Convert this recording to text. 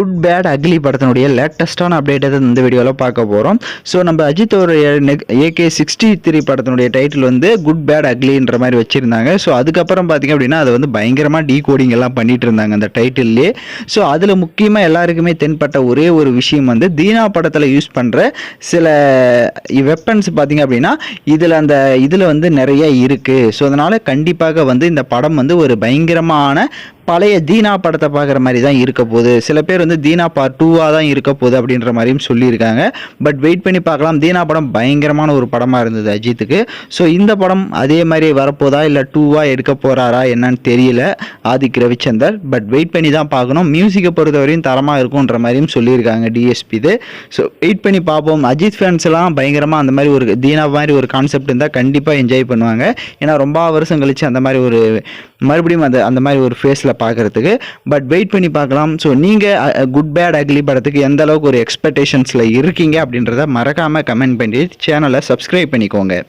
Good bad ugly படத்தினுடைய லேட்டஸ்டான update இந்த வீடியோவில் பார்க்க போகிறோம். ஸோ நம்ம அஜித்தோடைய AK-63 படத்தினுடைய டைட்டில் வந்து குட் பேட் அக்லின்ற மாதிரி வச்சுருந்தாங்க. ஸோ அதுக்கப்புறம் பார்த்திங்க அப்படின்னா அதை வந்து பயங்கரமாக டீகோடிங் எல்லாம் பண்ணிட்டு இருந்தாங்க அந்த டைட்டில்லே. ஸோ அதில் முக்கியமாக எல்லாருக்குமே தென்பட்ட ஒரே ஒரு விஷயம் வந்து தீனா படத்தில் யூஸ் பண்ணுற சில வெப்பன்ஸ் பார்த்திங்க அப்படின்னா இதில் வந்து நிறைய இருக்குது. ஸோ அதனால் கண்டிப்பாக வந்து இந்த படம் வந்து ஒரு பயங்கரமான பழைய தீனா படத்தை பார்க்குற மாதிரி தான் இருக்க போகுது. சில பேர் வந்து தீனா பார்ட் 2 தான் இருக்க போகுது அப்படின்ற மாதிரியும் சொல்லியிருக்காங்க. பட் வெயிட் பண்ணி பார்க்கலாம். தீனா படம் பயங்கரமான ஒரு படமாக இருந்தது அஜித்துக்கு. ஸோ இந்த படம் அதே மாதிரி வரப்போதா இல்லை 2 எடுக்க போகிறாரா என்னன்னு தெரியல ஆதிக் ரவிச்சந்தர். பட் வெயிட் பண்ணி தான் பார்க்கணும். மியூசிக்கை பொறுத்தவரையும் தரமாக இருக்கும்ன்ற மாதிரியும் சொல்லியிருக்காங்க டிஎஸ்பி இது. ஸோ வெயிட் பண்ணி பார்ப்போம். அஜித் ஃபேன்ஸ் எல்லாம் பயங்கரமாக அந்த மாதிரி ஒரு தீனா மாதிரி ஒரு கான்செப்ட் இருந்தால் கண்டிப்பாக என்ஜாய் பண்ணுவாங்க. ஏன்னா ரொம்ப வருஷம் கழிச்சு அந்த மாதிரி ஒரு மறுபடியும் அந்த மாதிரி ஒரு ஃபேஸில் பார்க்குறதுக்கு. பட் வெயிட் பண்ணி பார்க்கலாம். ஸோ நீங்கள் குட் பேட் அக்லி படத்துக்கு எந்த அளவுக்கு ஒரு எக்ஸ்பெக்டேஷன்ஸில் இருக்கீங்க அப்படின்றத மறக்காமல் கமெண்ட் பண்ணி சேனலை சப்ஸ்கிரைப் பண்ணிக்கோங்க.